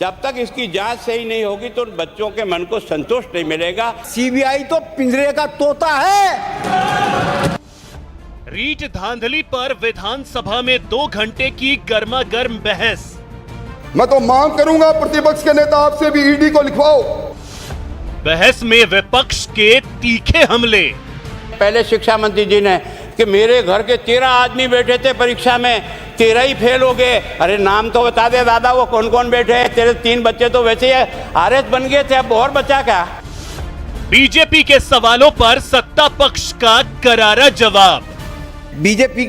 जब तक इसकी जांच सही नहीं होगी तो बच्चों के मन को संतोष नहीं मिलेगा। सीबीआई तो पिंजरे का तोता है। रीट धांधली पर विधानसभा में 2 घंटे की गर्मागर्म बहस। मैं तो मांग करूंगा प्रतिपक्ष के नेता आपसे भी ईडी को लिखवाओ। बहस में विपक्ष के तीखे हमले। पहले शिक्षा मंत्री जी ने कि मेरे घर के 13 आदमी बैठे थे परीक्षा में, 13 ही फेल हो गए। अरे नाम तो बता दे दादा, वो कौन कौन बैठे हैं? तेरे 3 बच्चे तो वैसे ही आरएस बन गए थे, अब और बचा क्या? बीजेपी के सवालों पर सत्ता पक्ष का करारा जवाब। बीजेपी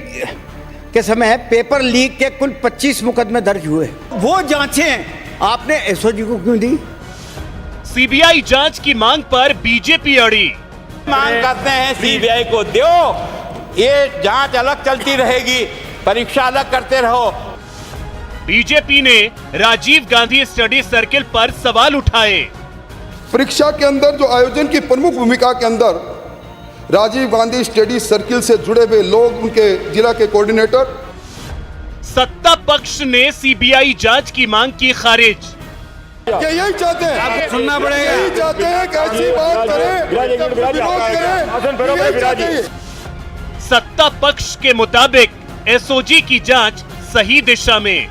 के समय पेपर लीक के कुल 25 मुकदमे दर्ज हुए, वो जांचें आपने एसओजी को क्यों दी? सीबीआई जांच की मांग पर बीजेपी अड़ी। मांग करते हैं सीबीआई को दो, ये जांच अलग चलती रहेगी, परीक्षा अलग करते रहो। बीजेपी ने राजीव गांधी स्टडी सर्किल पर सवाल उठाए। परीक्षा के अंदर जो आयोजन की प्रमुख भूमिका के अंदर राजीव गांधी स्टडी सर्किल से जुड़े हुए लोग, उनके जिला के कोऑर्डिनेटर। सत्ता पक्ष ने सीबीआई जांच की मांग की खारिज। यही चाहते हैं, सुनना पड़ेगा। यही चाहते हैं कि ऐसी बात करें, विरोध करें, यही चाहते हैं। सत्ता पक्ष के मुताबिक एसओजी की जांच सही दिशा में।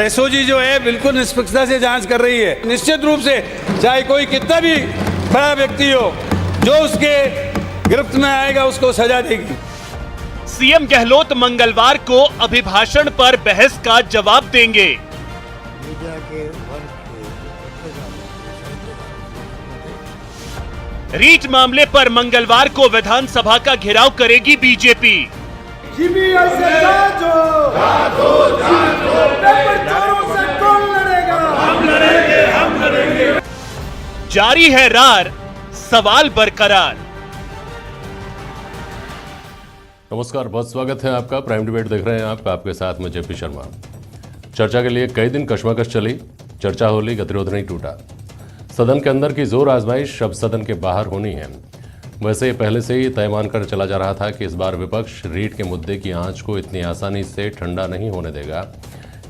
एसओजी जो है बिल्कुल निष्पक्षता से जांच कर रही है। निश्चित रूप से चाहे कोई कितना भी बड़ा व्यक्ति हो, जो उसके गिरफ्त में आएगा उसको सजा देगी। सीएम गहलोत मंगलवार को अभिभाषण पर बहस का जवाब देंगे। रीट मामले पर मंगलवार को विधानसभा का घेराव करेगी बीजेपी। सीबीआई से जांच हो, पेपर चोरों से कौन लड़ेगा? हम लड़ेंगे। जारी है रार, सवाल बरकरार। नमस्कार, बहुत स्वागत है आपका। प्राइम डिबेट देख रहे हैं आप, आपके साथ में जेपी शर्मा। चर्चा के लिए कई दिन कश्मकश चली, चर्चा होली, गतिरोध नहीं टूटा। सदन के अंदर की जोर आजमाइश अब सदन के बाहर होनी है। वैसे पहले से ही तय मानकर चला जा रहा था कि इस बार विपक्ष रीट के मुद्दे की आंच को इतनी आसानी से ठंडा नहीं होने देगा,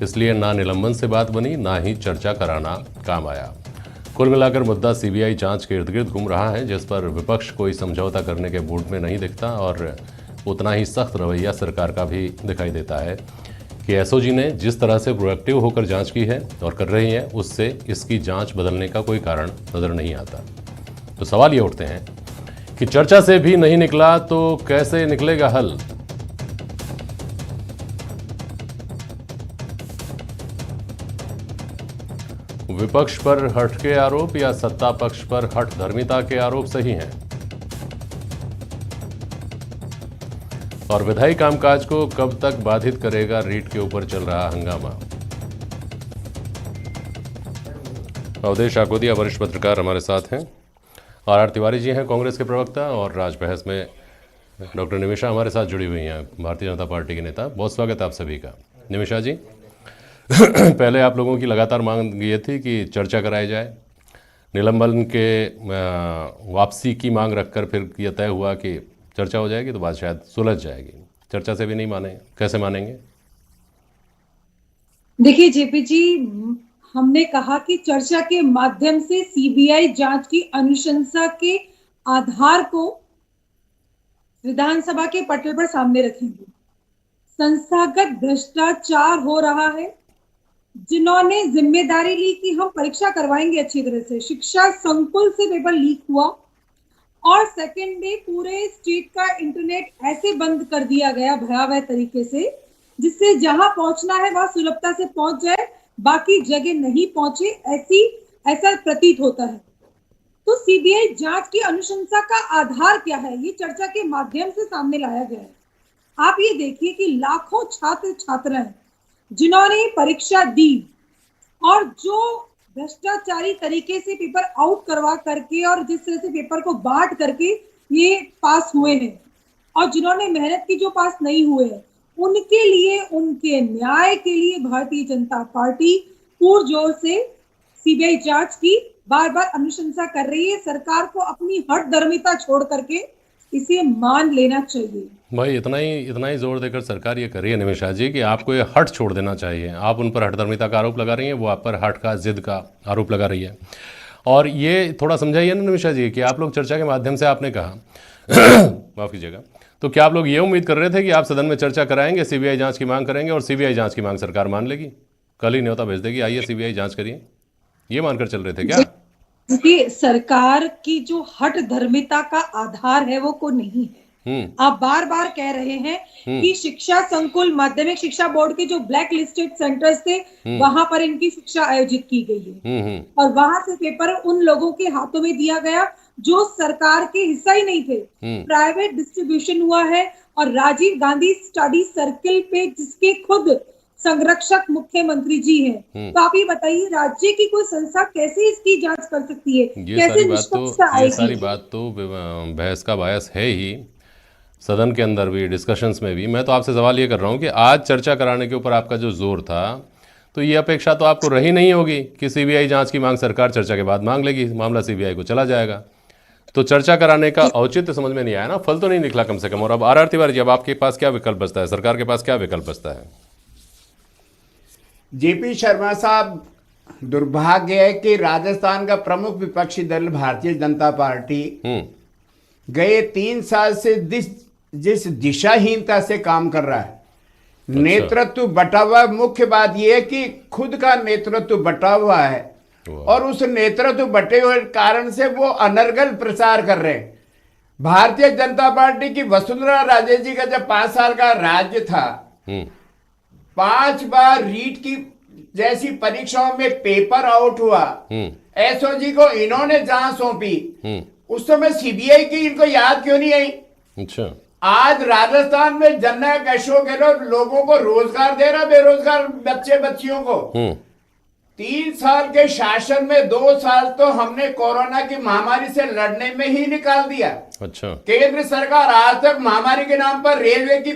इसलिए ना निलंबन से बात बनी, ना ही चर्चा कराना काम आया। कुल मिलाकर मुद्दा सीबीआई जांच के इर्द गिर्द घूम रहा है, जिस पर विपक्ष कोई समझौता करने के मूड में नहीं दिखता और उतना ही सख्त रवैया सरकार का भी दिखाई देता है कि एसओजी ने जिस तरह से प्रोएक्टिव होकर जांच की है और कर रही है, उससे इसकी जांच बदलने का कोई कारण नजर नहीं आता। तो सवाल ये उठते हैं कि चर्चा से भी नहीं निकला तो कैसे निकलेगा हल? विपक्ष पर हट के आरोप या सत्ता पक्ष पर हठ धर्मिता के आरोप सही हैं? और विधायी कामकाज को कब तक बाधित करेगा रीट के ऊपर चल रहा हंगामा? अवधेश आकोदिया वरिष्ठ पत्रकार हमारे साथ हैं, आर तिवारी जी हैं कांग्रेस के प्रवक्ता, और राज बहस में डॉक्टर निमिषा हमारे साथ जुड़ी हुई हैं, भारतीय जनता पार्टी के नेता। बहुत स्वागत है आप सभी का। निमिषा जी, पहले आप लोगों की लगातार मांग ये थी कि चर्चा कराई जाए, निलंबन के वापसी की मांग रखकर फिर यह तय हुआ कि चर्चा हो जाएगी तो बात शायद सुलझ जाएगी। चर्चा से भी नहीं माने, कैसे मानेंगे? देखिए जेपी जी, हमने कहा कि चर्चा के माध्यम से सीबीआई जांच की अनुशंसा के आधार को विधानसभा के पटल पर सामने रखेंगे। संस्थागत भ्रष्टाचार हो रहा है। जिन्होंने जिम्मेदारी ली कि हम परीक्षा करवाएंगे अच्छी तरह से, शिक्षा संकुल से पेपर लीक हुआ और सेकेंड डे पूरे स्टेट का इंटरनेट ऐसे बंद कर दिया गया भयावह तरीके से, जिससे जहां पहुंचना है वहां सुलभता से पहुंच जाए, बाकी जगह नहीं पहुंचे, ऐसा प्रतीत होता है। तो सीबीआई जांच की अनुशंसा का आधार क्या है, ये चर्चा के माध्यम से सामने लाया गया है। आप ये देखिए कि लाखों छात्र छात्राएं जिन्होंने परीक्षा दी और जो भ्रष्टाचारी तरीके से पेपर आउट करवा करके और जिस तरह से पेपर को बांट करके ये पास हुए हैं, और जिन्होंने मेहनत की जो पास नहीं हुए हैं, उनके लिए, उनके न्याय के लिए भारतीय जनता पार्टी पुरजोर से सीबीआई जांच की बार बार अनुशंसा कर रही है। सरकार को अपनी हठधर्मिता छोड़ करके इसे मान लेना चाहिए। भाई इतना ही जोर देकर सरकार ये कर रही है निमिषा जी कि आपको ये हट छोड़ देना चाहिए। आप उन पर हठधर्मिता का आरोप लगा रही हैं, वो आप पर हट का जिद का आरोप लगा रही है। और ये थोड़ा समझाइए ना निमिषा जी कि आप लोग चर्चा के माध्यम से आपने कहा माफ़ कीजिएगा, तो क्या आप लोग ये उम्मीद कर रहे थे कि आप सदन में चर्चा कराएंगे, सीबीआई जांच की मांग करेंगे और सीबीआई जांच की मांग सरकार मान लेगी, कल ही न्योता भेज देगी, आइए सीबीआई जांच करिए, ये मानकर चल रहे थे क्या? देखिए, सरकार की जो हठ धर्मिता का आधार है वो को नहीं है। आप बार बार कह रहे हैं कि शिक्षा संकुल माध्यमिक शिक्षा बोर्ड के जो ब्लैक लिस्टेड सेंटर्स थे वहां पर इनकी शिक्षा आयोजित की गई है और वहां से पेपर उन लोगों के हाथों में दिया गया जो सरकार के हिस्सा ही नहीं थे। प्राइवेट डिस्ट्रीब्यूशन हुआ है और राजीव गांधी स्टडी सर्किल पे जिसके खुद संरक्षक मुख्यमंत्री जी हैं, तो आप ये बताइए राज्य की कोई संस्था कैसे इसकी जांच कर सकती है? ये सारी बात तो बहस का बायस है ही, सदन के अंदर भी, डिस्कशंस में भी। मैं तो आपसे सवाल ये कर रहा हूँ कि आज चर्चा कराने के ऊपर आपका जो जोर था, तो ये अपेक्षा तो आपको रही नहीं होगी कि सीबीआई जांच की मांग सरकार चर्चा के बाद मांग लेगी, मामला सीबीआई को चला जाएगा। तो चर्चा कराने का औचित्य समझ में नहीं आया ना, फल तो नहीं निकला कम से कम। और अब आर तिवारी जी, अब आपके पास क्या विकल्प बचता है, सरकार के पास क्या विकल्प बचता है? जेपी शर्मा साहब, दुर्भाग्य है कि राजस्थान का प्रमुख विपक्षी दल भारतीय जनता पार्टी गए 3 साल से जिस दिशाहीनता से काम कर रहा है, नेतृत्व बटा हुआ। मुख्य बात यह है कि खुद का नेतृत्व बटा हुआ है और उस नेतृत्व बटे हुए कारण से वो अनर्गल प्रचार कर रहे हैं। भारतीय जनता पार्टी की वसुंधरा राजे जी का जब 5 साल का राज्य था, 5 बार रीट की जैसी परीक्षाओं में पेपर आउट हुआ, एसओजी को इन्होंने जांच सौंपी, उस समय सीबीआई की इनको याद क्यों नहीं आई? अच्छा, आज राजस्थान में जननायक अशोक गहलोत लोगों को रोजगार दे रहा, बेरोजगार बच्चे बच्चियों को। 3 साल के शासन में 2 साल तो हमने कोरोना की महामारी से लड़ने में ही निकाल दिया। अच्छा, केंद्र सरकार आज तक महामारी के नाम पर रेलवे की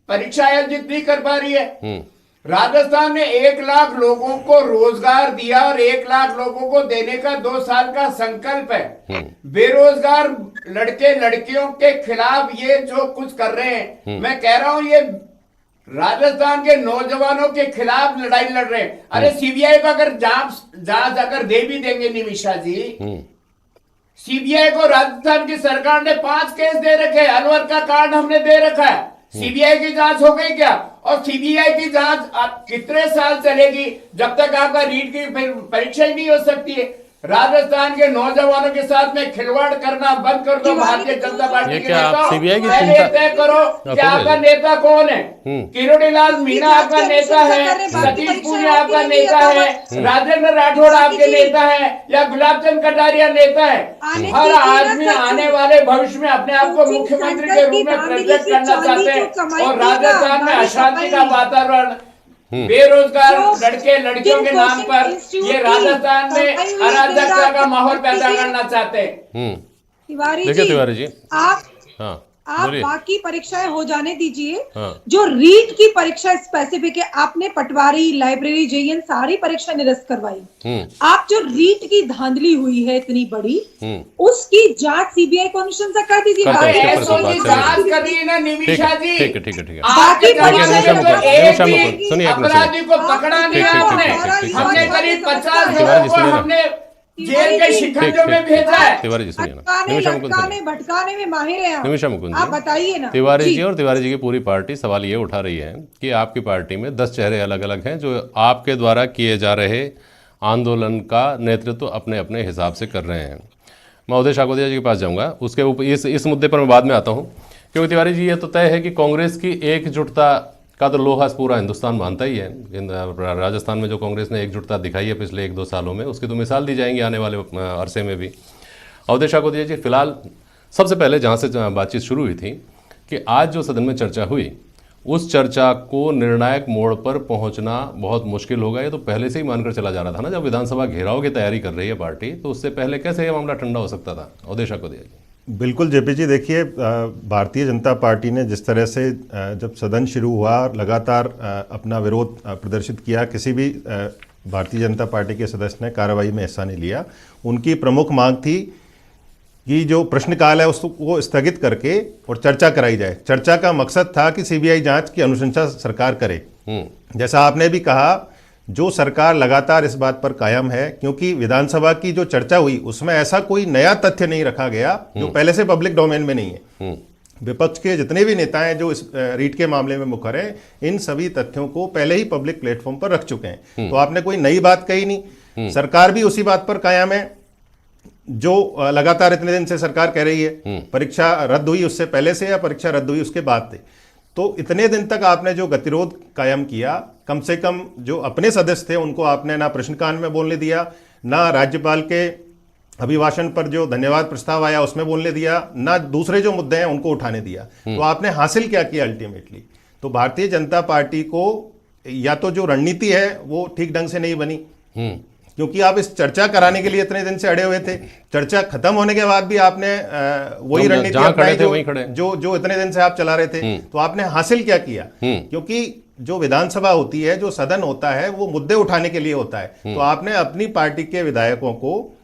परीक्षा आयोजित नहीं कर पा रही है। राजस्थान ने 1 लाख लोगों को रोजगार दिया और 1 लाख लोगों को देने का 2 साल का संकल्प है। बेरोजगार लड़के लड़कियों के खिलाफ ये जो कुछ कर रहे हैं, मैं कह रहा हूं ये राजस्थान के नौजवानों के खिलाफ लड़ाई लड़ रहे हैं। अरे सीबीआई को अगर जांच अगर दे भी देंगे निमिषा जी, सीबीआई को राजस्थान की सरकार ने 5 केस दे रखे, अलवर का कांड हमने दे रखा है, सीबीआई की जांच हो गई क्या? और सीबीआई की जांच कितने साल चलेगी जब तक आपका रीट की परीक्षा ही नहीं हो सकती है? राजस्थान के नौजवानों के साथ में खिलवाड़ करना बंद कर दो। भारतीय जनता पार्टी के नेता पहले तय करो कि आपका नेता कौन है। किरोड़ी लाल मीणा आपका नेता है, सतीश पूनिया आपका नेता है, राजेंद्र राठौड़ आपके नेता है या गुलाब चंद कटारिया नेता है? हर आदमी आने वाले भविष्य में अपने आप को मुख्यमंत्री के रूप में प्रेजेंट करना चाहते हैं और राजस्थान में अशांति का वातावरण, बेरोजगार लड़के लड़कियों के नाम पर ये राजस्थान में अराजकता का माहौल पैदा करना चाहते हैं। तिवारी जी, आप बाकी परीक्षाएं हो जाने दीजिए। जो रीट की परीक्षा स्पेसिफिक है, आपने पटवारी, लाइब्रेरी, जेईएन सारी परीक्षा निरस्त करवाई। आप जो रीट की धांधली हुई है इतनी बड़ी, उसकी जांच सीबीआई को अनुशंसा कर दीजिए। जांच करिए ना निमिषा जी। ठीक है। बाकी अपराधी को पकड़ा नहीं आपने। हमने करीब 50 लोगों को हमने जेल के शिकंजों में भेजा है। तिवारी जी सुनिए ना, भटकाने में माहिर है निमिषा मुकुंद जी, आप बताइए ना। तिवारी जी और तिवारी जी की पूरी पार्टी सवाल ये उठा रही है कि आपकी पार्टी में 10 चेहरे अलग अलग हैं जो आपके द्वारा किए जा रहे आंदोलन का नेतृत्व अपने अपने हिसाब से कर रहे हैं। मैं उदय शाकोदिया जी के पास जाऊंगा, उसके ऊपर इस मुद्दे पर मैं बाद में आता हूँ, क्योंकि तिवारी जी ये तो तय है कि कांग्रेस की एकजुटता का तो लोहा पूरा हिंदुस्तान मानता ही है। राजस्थान में जो कांग्रेस ने एकजुटता दिखाई है पिछले 1-2 सालों में, उसकी तो मिसाल दी जाएंगी आने वाले अरसे में भी। अवधेश शाकोदिया जी, फिलहाल सबसे पहले जहाँ से बातचीत शुरू हुई थी कि आज जो सदन में चर्चा हुई, उस चर्चा को निर्णायक मोड़ पर पहुंचना बहुत मुश्किल होगा। ये तो पहले से ही मानकर चला जा रहा था ना, जब विधानसभा घेराव की तैयारी कर रही है पार्टी, तो उससे पहले कैसे ये मामला ठंडा हो सकता था? अवधेश शाकोदिया जी। बिल्कुल जेपी जी, देखिए भारतीय जनता पार्टी ने जिस तरह से जब सदन शुरू हुआ लगातार अपना विरोध प्रदर्शित किया, किसी भी भारतीय जनता पार्टी के सदस्य ने कार्रवाई में हिस्सा नहीं लिया। उनकी प्रमुख मांग थी कि जो प्रश्नकाल है उसको स्थगित करके और चर्चा कराई जाए। चर्चा का मकसद था कि सीबीआई जांच की अनुशंसा सरकार करे। जैसा आपने भी कहा, जो सरकार लगातार इस बात पर कायम है, क्योंकि विधानसभा की जो चर्चा हुई उसमें ऐसा कोई नया तथ्य नहीं रखा गया जो पहले से पब्लिक डोमेन में नहीं है। विपक्ष के जितने भी नेता हैं जो इस रीट के मामले में मुखर हैं, इन सभी तथ्यों को पहले ही पब्लिक प्लेटफॉर्म पर रख चुके हैं। तो आपने कोई नई बात कही नहीं, सरकार भी उसी बात पर कायम है जो लगातार इतने दिन से सरकार कह रही है। परीक्षा रद्द हुई उससे पहले से या परीक्षा रद्द हुई उसके बाद से, तो इतने दिन तक आपने जो गतिरोध कायम किया, कम से कम जो अपने सदस्य थे उनको आपने ना प्रश्नकाल में बोलने दिया, ना राज्यपाल के अभिभाषण पर जो धन्यवाद प्रस्ताव आया उसमें बोलने दिया, ना दूसरे जो मुद्दे हैं उनको उठाने दिया। तो आपने हासिल क्या किया अल्टीमेटली? तो भारतीय जनता पार्टी को या तो जो रणनीति है वो ठीक ढंग से नहीं बनी, क्योंकि आप इस चर्चा कराने के लिए इतने दिन से अड़े हुए थे। चर्चा खत्म होने के बाद भी आपने वही रणनीति अपनाई जो इतने दिन से आप चला रहे थे। तो आपने हासिल क्या किया? क्योंकि जो विधानसभा होती है, जो सदन होता है, वो मुद्दे उठाने के लिए होता है। तो आपने अपनी पार्टी के विधायकों को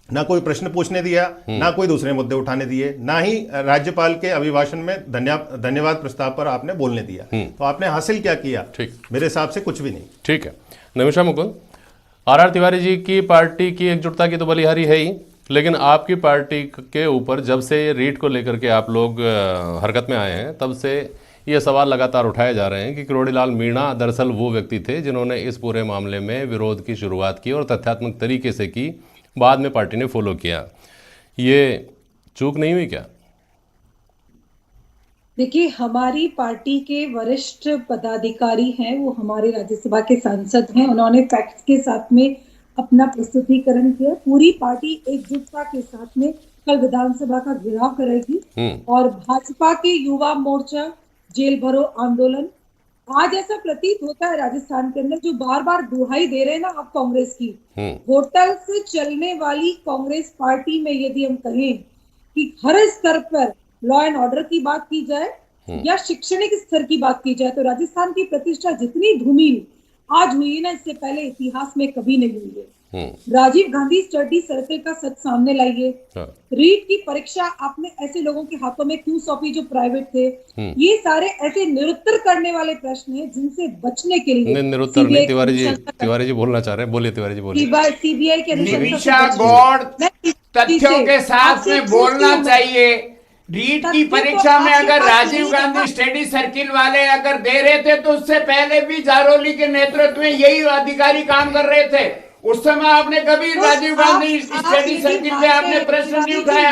ना कोई प्रश्न पूछने दिया, ना कोई दूसरे मुद्दे उठाने दिए, ना ही राज्यपाल के अभिभाषण में धन्यवाद प्रस्ताव पर आपने बोलने दिया। तो आपने हासिल क्या किया? ठीक, मेरे हिसाब से कुछ भी नहीं। ठीक है। निमिषा मुकुंद, आर तिवारी जी की पार्टी की एकजुटता की तो बलिहारी है ही, लेकिन आपकी पार्टी के ऊपर जब से रीट को लेकर के आप लोग हरकत में आए हैं, तब से ये सवाल लगातार उठाए जा रहे हैं कि किरोड़ीलाल मीणा दरअसल वो व्यक्ति थे जिन्होंने इस पूरे मामले में विरोध की शुरुआत की और तथ्यात्मक तरीके से की, बाद में पार्टी ने फॉलो किया। ये चूक नहीं हुई क्या? देखिए, हमारी पार्टी के वरिष्ठ पदाधिकारी हैं, वो हमारे राज्यसभा के सांसद हैं, उन्होंने फैक्ट्स के साथ में अपना प्रस्तुतिकरण किया। पूरी पार्टी एकजुटता के साथ में कल विधानसभा का घेराव करेगी और भाजपा के युवा मोर्चा, जेल भरो आंदोलन, आज ऐसा प्रतीत होता है राजस्थान के अंदर, जो बार बार दुहाई दे रहे हैं ना आप कांग्रेस की, होटल से चलने वाली कांग्रेस पार्टी में यदि हम कहें कि हर स्तर पर लॉ एंड ऑर्डर की बात की जाए या शैक्षणिक स्तर की बात की जाए, तो राजस्थान की प्रतिष्ठा जितनी धूमिल आज हुई है ना, इससे पहले इतिहास में कभी नहीं हुई है। राजीव गांधी स्टडी सर्कल का सच सामने लाइए। रीट की परीक्षा आपने ऐसे लोगों के हाथों में क्यों सौंपी जो प्राइवेट थे? ये सारे ऐसे निरुत्तर करने वाले प्रश्न हैं जिनसे बचने के लिए निरुत्तर नहीं, तिवारी जी बोलना चाह रहे हैं, बोलिए तिवारी जी बोलिए। सीबीआई के निमिषा गौड़ तथ्यों के साथ में बोलना चाहिए। रीट की परीक्षा में अगर राजीव गांधी स्टडी सर्किल वाले अगर दे रहे थे, तो उससे पहले भी जारोली के नेतृत्व में यही अधिकारी काम कर रहे थे। उस समय आपने कभी राजीव गांधी स्टडी सर्किल पे आपने प्रश्न नहीं उठाया।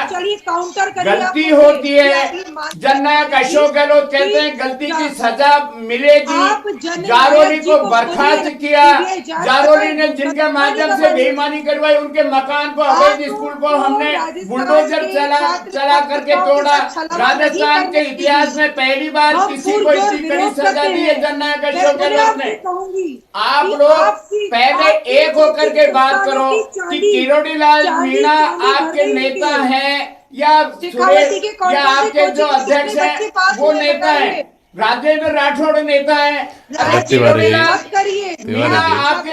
गलती होती है, जननायक अशोक गहलोत कहते हैं गलती की सजा मिलेगी। जारोली को बर्खास्त किया, जारोली ने जिनके माध्यम से बेईमानी करवाई, उनके मकान को, अवैध स्कूल को हमने बुलडोजर चला करके तोड़ा। राजस्थान के इतिहास में पहली बार किसी को इतनी कड़ी सजा दी है जननायक अशोक गहलोत ने। आप लोग पहले एक होकर के बात करो कि किरोड़ीलाल मीणा आपके नेता हैं या आपके जो अध्यक्ष हैं वो नेता हैं, राजेंद्र राठौड़ नेता है, आपके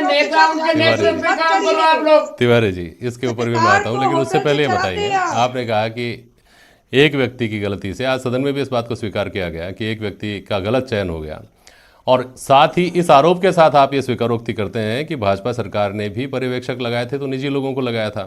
नेता, उनके नेतृत्व में काम करो आप लोग। तिवारी जी, इसके ऊपर भी मैं आता हूँ, लेकिन उससे पहले ये बताइए, आपने कहा कि एक व्यक्ति की गलती से, आज सदन में भी इस बात को स्वीकार किया गया कि एक व्यक्ति का गलत चयन हो गया, और साथ ही इस आरोप के साथ आप ये स्वीकारोक्ति करते हैं कि भाजपा सरकार ने भी पर्यवेक्षक लगाए थे तो निजी लोगों को लगाया था।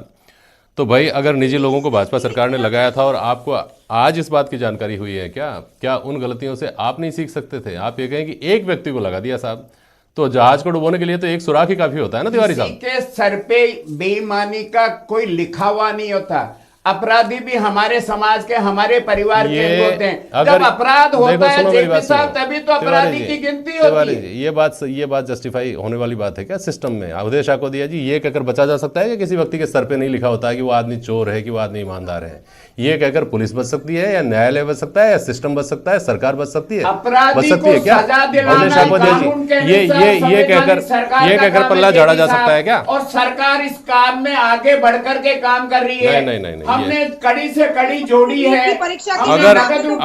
तो भाई, अगर निजी लोगों को भाजपा सरकार ने लगाया था और आपको आज इस बात की जानकारी हुई है, क्या उन गलतियों से आप नहीं सीख सकते थे? आप ये कहें कि एक व्यक्ति को लगा दिया साहब, तो जहाज को डुबोने के लिए तो एक सुराख ही काफी होता है ना तिवारी साहब। के सर पे बेईमानी का कोई लिखा हुआ नहीं होता। अपराधी भी हमारे समाज के, हमारे परिवार के होते हैं। जब अपराध होता है जेपी साहब, तभी तो अपराधी की गिनती होती है। ये बात जस्टिफाई होने वाली बात है क्या सिस्टम में? अवधेश को जी ये कहकर बचा जा सकता है कि किसी व्यक्ति के सर पे नहीं लिखा होता है कि वो आदमी चोर है, कि वो आदमी ईमानदार है? ये कहकर पुलिस बच सकती है, या न्यायालय बच सकता है, या सिस्टम बच सकता है, सरकार बच सकती है? बच सकती है क्या? अवधेश ये कहकर पल्ला झाड़ा जा सकता है क्या? और सरकार इस काम में आगे बढ़ करके काम कर रही है। नहीं, हमने कड़ी से कड़ी जोड़ी है। परीक्षा की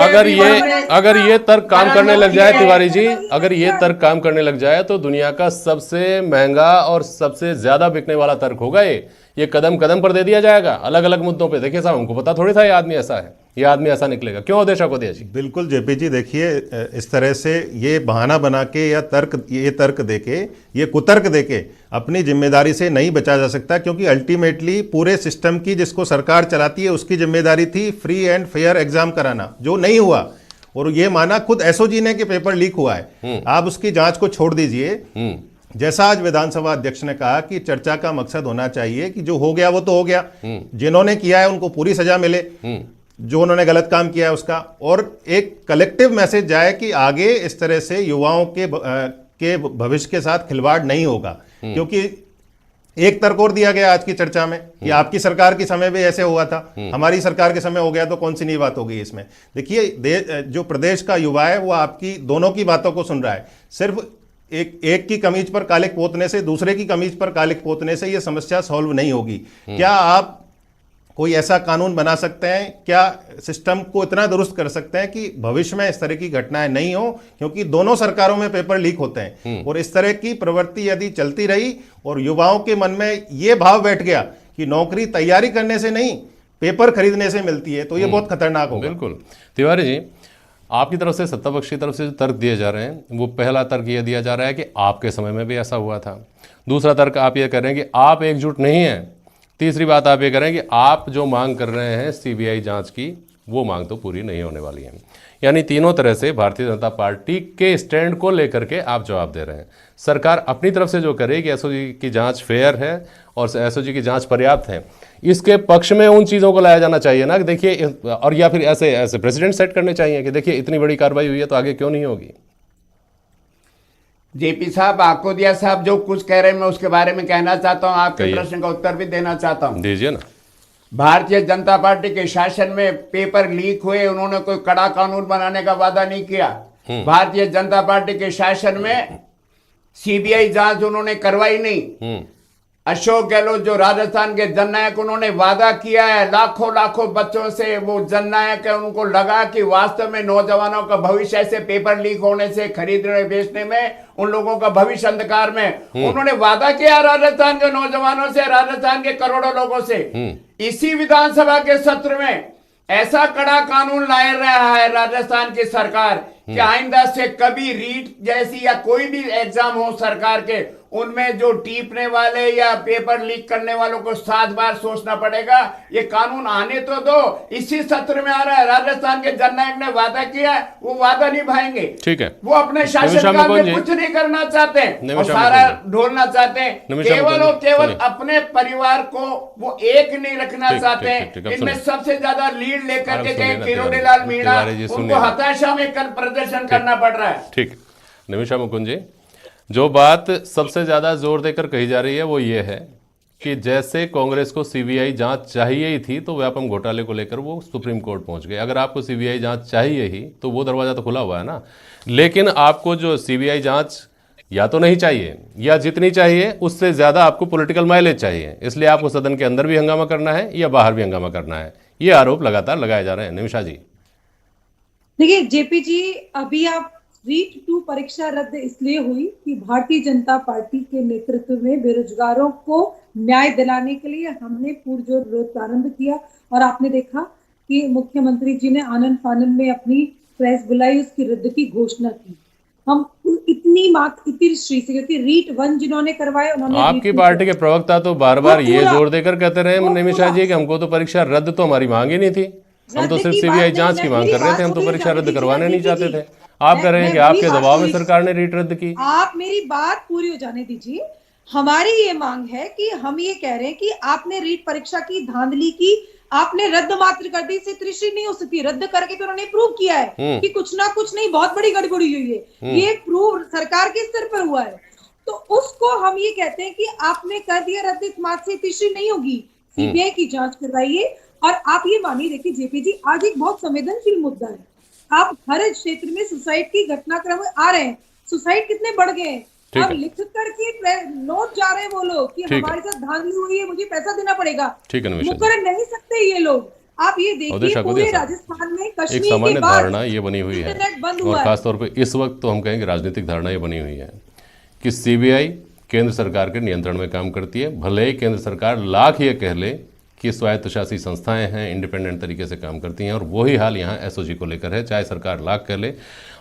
अगर ये तर्क काम करने लग जाए तिवारी जी, अगर ये तर्क काम करने लग जाए तो दुनिया का सबसे महंगा और सबसे ज्यादा बिकने वाला तर्क होगा ये कदम कदम पर दे दिया जाएगा अलग अलग मुद्दों पे। देखिए साहब, हमको पता थोड़ी था ये आदमी ऐसा है, ये आदमी ऐसा निकलेगा। क्यों देशा को दिया जी? बिल्कुल जेपी जी, देखिए इस तरह से ये बहाना बना के या तर्क देके, ये कुतर्क देके अपनी जिम्मेदारी से नहीं बचा जा सकता, क्योंकि अल्टीमेटली पूरे सिस्टम की जिसको सरकार चलाती है उसकी जिम्मेदारी थी फ्री एंड फेयर एग्जाम कराना, जो नहीं हुआ। और ये माना खुद एसओजी ने कि पेपर लीक हुआ है। आप उसकी जांच को छोड़ दीजिए। जैसा आज विधानसभा अध्यक्ष ने कहा कि चर्चा का मकसद होना चाहिए कि जो हो गया वो तो हो गया, जिन्होंने किया है उनको पूरी सजा मिले, जो उन्होंने गलत काम किया है उसका, और एक कलेक्टिव मैसेज जाए कि आगे इस तरह से युवाओं के भविष्य के साथ खिलवाड़ नहीं होगा। क्योंकि एक तर्क और दिया गया आज की चर्चा में कि आपकी सरकार के समय भी ऐसे हुआ था, हमारी सरकार के समय हो गया, तो कौन सी नई बात हो गई इसमें? देखिए, जो प्रदेश का युवा है वो आपकी दोनों की बातों को सुन रहा है। सिर्फ एक की कमीज पर कालिक पोतने से, दूसरे की कमीज पर कालिक पोतने से ये समस्या सॉल्व नहीं होगी। क्या आप कोई ऐसा कानून बना सकते हैं, क्या सिस्टम को इतना दुरुस्त कर सकते हैं कि भविष्य में इस तरह की घटनाएं नहीं हो? क्योंकि दोनों सरकारों में पेपर लीक होते हैं, और इस तरह की प्रवृत्ति यदि चलती रही और युवाओं के मन में ये भाव बैठ गया कि नौकरी तैयारी करने से नहीं पेपर खरीदने से मिलती है, तो ये बहुत खतरनाक होगा। बिल्कुल। तिवारी जी, आपकी तरफ से, सत्ता पक्ष की तरफ से जो तर्क दिए जा रहे हैं, वो पहला तर्क ये दिया जा रहा है कि आपके समय में भी ऐसा हुआ था। दूसरा तर्क आप ये कह रहे हैं कि आप एकजुट नहीं हैं। तीसरी बात आप ये कह रहे हैं कि आप जो मांग कर रहे हैं सीबीआई जांच की, वो मांग तो पूरी नहीं होने वाली है। यानी तीनों तरह से भारतीय जनता पार्टी के स्टैंड को लेकर के आप जवाब दे रहे हैं। सरकार अपनी तरफ से जो करे कि एसओजी की जांच फेयर है और एसओजी की जांच पर्याप्त है, इसके पक्ष में उन चीज़ों को लाया जाना चाहिए ना कि देखिए, और या फिर ऐसे प्रेसिडेंट सेट करने चाहिए कि देखिए इतनी बड़ी कार्रवाई हुई है तो आगे क्यों नहीं होगी। जेपी साहब, आकोदिया साहब जो कुछ कह रहे हैं मैं उसके बारे में कहना चाहता हूं, आपके प्रश्न का उत्तर भी देना चाहता हूं। दीजिए ना। भारतीय जनता पार्टी के शासन में पेपर लीक हुए, उन्होंने कोई कड़ा कानून बनाने का वादा नहीं किया। भारतीय जनता पार्टी के शासन में सीबीआई जांच उन्होंने करवाई नहीं। अशोक गहलोत जो राजस्थान के जननायक, उन्होंने वादा किया है लाखों लाखों बच्चों से, वो जननायक है, उनको लगा कि वास्तव में नौजवानों का भविष्य ऐसे पेपर लीक होने से, खरीदने बेचने में, उन लोगों का भविष्य अंधकार में। उन्होंने वादा किया राजस्थान के नौजवानों से, राजस्थान के करोड़ों लोगों से। इसी विधानसभा के सत्र में ऐसा कड़ा कानून ला रहा है राजस्थान की सरकार कि आइंदा से कभी रीट जैसी या कोई भी एग्जाम हो सरकार के, उनमें जो टीपने वाले या पेपर लीक करने वालों को 7 बार सोचना पड़ेगा। ये कानून आने तो दो, इसी सत्र में आ रहा है। राजस्थान के जननायक ने वादा किया है, वो वादा निभाएंगे। ठीक है, वो अपने शासनकाल में कुछ नहीं करना चाहते और सारा ढोलना चाहते हैं। केवल और केवल अपने परिवार को वो एक नहीं रखना चाहते हैं। इनमें सबसे ज्यादा लीड लेकर के गए किरोड़ीलाल मीणा, उनको हताशा में कल प्रदर्शन करना पड़ रहा है। ठीक, निमिषा मुकुंद जी, जो बात सबसे ज्यादा जोर देकर कही जा रही है वो ये है कि जैसे कांग्रेस को सीबीआई जांच चाहिए ही थी तो व्यापम घोटाले को लेकर वो सुप्रीम कोर्ट पहुंच गए। अगर आपको सीबीआई जांच चाहिए ही तो वो दरवाजा तो खुला हुआ है ना। लेकिन आपको जो सीबीआई जांच या तो नहीं चाहिए, या जितनी चाहिए उससे ज्यादा आपको पॉलिटिकल माइलेज चाहिए, इसलिए आपको सदन के अंदर भी हंगामा करना है या बाहर भी हंगामा करना है। ये आरोप लगातार लगाए जा रहे हैं। निमिषा जी, देखिए जेपी जी, अभी आप रीट 2 परीक्षा रद्द इसलिए हुई कि भारतीय जनता पार्टी के नेतृत्व में बेरोजगारों को न्याय दिलाने के लिए हमने पुरजोर विरोध प्रारंभ किया, और आपने देखा कि मुख्यमंत्री जी ने आनंद फानंद में अपनी प्रेस बुलाई, उसकी रद्द की घोषणा की। हम इतनी मातृश्री से, क्योंकि रीट 1 जिन्होंने करवाए उन्होंने, आपकी पार्टी के प्रवक्ता तो बार बार ये जोर देकर कहते रहे निमिषा जी कि हमको तो परीक्षा रद्द तो हमारी मांग ही नहीं थी, हम तो सिर्फ सीबीआई जांच की मांग कर रहे थे, हम तो परीक्षा रद्द करवाने नहीं चाहते थे। आप कह रहे हैं कि आपके दबाव में सरकार ने रीट रद्द की। आप मेरी बात पूरी हो जाने दीजिए। हमारी ये मांग है कि हम ये कह रहे हैं कि आपने रीट परीक्षा की धांधली की, आपने रद्द मात्र कर दी, इसे त्रिश्री नहीं हो सकती। रद्द करके तो उन्होंने प्रूव किया है कि कुछ ना कुछ नहीं, बहुत बड़ी गड़बड़ी हुई है। ये प्रूव सरकार के स्तर पर हुआ है, तो उसको हम ये कहते हैं कि आपने कर दिया रद्द, मात्र से त्रिश्री नहीं होगी, सीबीआई की जांच करवाइए। और आप ये मानिए, देखिए जेपी जी, आज एक बहुत संवेदनशील मुद्दा है। आप हर क्षेत्र में सुसाइड की घटनाक्रम आ रहे हैं, सुसाइड कितने बढ़ गए हैं। ठीक अब है। लिख करके नोट जा रहे हैं वो लोग कि ठीक हमारे साथ धांधली हुई है, मुझे पैसा देना पड़ेगा। ठीक है निमिषा जी। मुकर नहीं सकते ये लोग। आप ये अवधेश देखिए ठाकुर पूरे जी, राजस्थान में एक कश्मीर सामान्य के बाद धारणा ये बनी हुई है, इंटरनेट बंद और हुआ है। खासतौर पे इस वक्त तो हम कहेंगे राजनीतिक धारणा ये बनी हुई है कि सीबीआई केंद्र सरकार के नियंत्रण में काम करती है। भले ही केंद्र सरकार लाख ये कह ले कि स्वायत्तशासी संस्थाएं हैं, इंडिपेंडेंट तरीके से काम करती हैं, और वही हाल यहाँ एसओजी को लेकर है, चाहे सरकार लाख कह ले।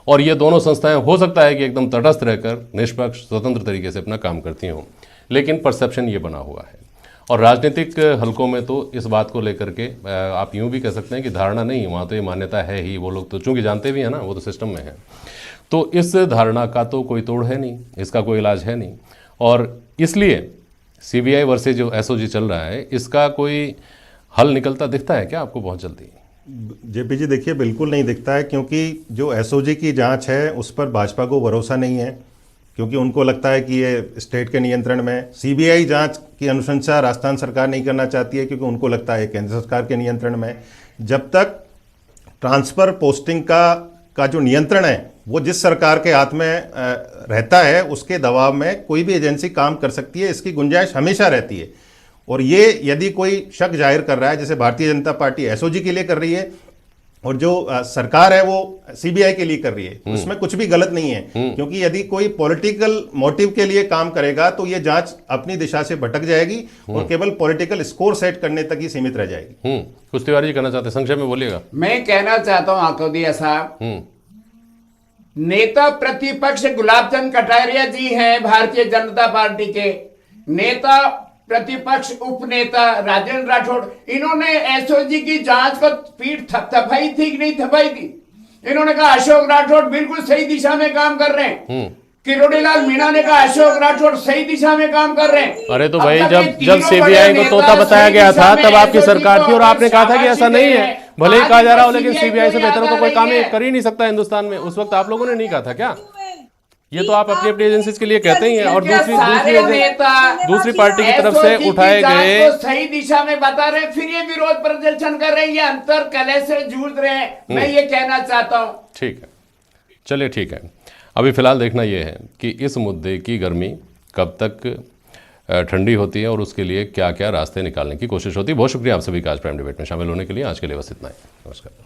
और ये दोनों संस्थाएं हो सकता है कि एकदम तटस्थ रहकर निष्पक्ष स्वतंत्र तरीके से अपना काम करती हों, लेकिन परसेप्शन ये बना हुआ है। और राजनीतिक हलकों में तो इस बात को लेकर के आप यूँ भी कह सकते हैं कि धारणा नहीं, वहाँ तो ये मान्यता है ही। वो लोग तो चूंकि जानते भी हैं ना, वो तो सिस्टम में है। तो इस धारणा का तो कोई तोड़ है नहीं, इसका कोई इलाज है नहीं। और इसलिए सीबीआई वर्सेज जो एसओजी चल रहा है, इसका कोई हल निकलता दिखता है क्या आपको बहुत जल्दी? जेपी जी देखिए, बिल्कुल नहीं दिखता है, क्योंकि जो एसओजी की जांच है उस पर भाजपा को भरोसा नहीं है, क्योंकि उनको लगता है कि ये स्टेट के नियंत्रण में। सीबीआई जांच की अनुशंसा राजस्थान सरकार नहीं करना चाहती है, क्योंकि उनको लगता है केंद्र सरकार के नियंत्रण में। जब तक ट्रांसफर पोस्टिंग का जो नियंत्रण है वो जिस सरकार के हाथ में रहता है, उसके दबाव में कोई भी एजेंसी काम कर सकती है, इसकी गुंजाइश हमेशा रहती है। और ये यदि कोई शक जाहिर कर रहा है, जैसे भारतीय जनता पार्टी एसओजी के लिए कर रही है और जो सरकार है वो सीबीआई के लिए कर रही है, उसमें कुछ भी गलत नहीं है। क्योंकि यदि कोई पॉलिटिकल मोटिव के लिए काम करेगा तो ये जांच अपनी दिशा से भटक जाएगी और केवल पॉलिटिकल स्कोर सेट करने तक ही सीमित रह जाएगी। कुछ तिवारी जी कहना चाहते हैं, संक्षेप में बोलिएगा। मैं कहना चाहता हूं आकोदिया साहब, नेता प्रतिपक्ष गुलाब चंद कटारिया जी हैं भारतीय जनता पार्टी के, नेता प्रतिपक्ष उपनेता राजेंद्र राठौड़, इन्होंने एसओजी की जांच को पीठ थपथपाई थी कि नहीं थपाई थी? इन्होंने कहा अशोक राठौड़ बिल्कुल सही दिशा में काम कर रहे हैं। किरोड़ीलाल मीणा ने कहा अशोक राठौड़ सही दिशा में काम कर रहे हैं। अरे तो भाई जब सीबीआई को तोता बताया गया था तब आपकी सरकार थी और आपने कहा था कि ऐसा नहीं है। भले ही कहा जा रहा हो, लेकिन सीबीआई से बेहतर तो कोई काम कर ही नहीं सकता हिंदुस्तान में। उस वक्त आप लोगों ने नहीं कहा था क्या? ये तो आप अपनी अपनी एजेंसीज के लिए कहते ही हैं, और दूसरी पार्टी की तरफ से उठाए गए सही दिशा में बता रहे हैं, फिर ये विरोध प्रदर्शन कर रहे हैं, ये अंतर कलह से जूझ रहे हैं। मैं ये कहना चाहता हूं। ठीक है, चलिए ठीक है। अभी फिलहाल देखना यह है कि इस मुद्दे की गर्मी कब तक ठंडी होती है और उसके लिए क्या क्या रास्ते निकालने की कोशिश होती है। बहुत शुक्रिया आप सभी का आज प्राइम डिबेट में शामिल होने के लिए। आज के लिए बस इतना ही। नमस्कार।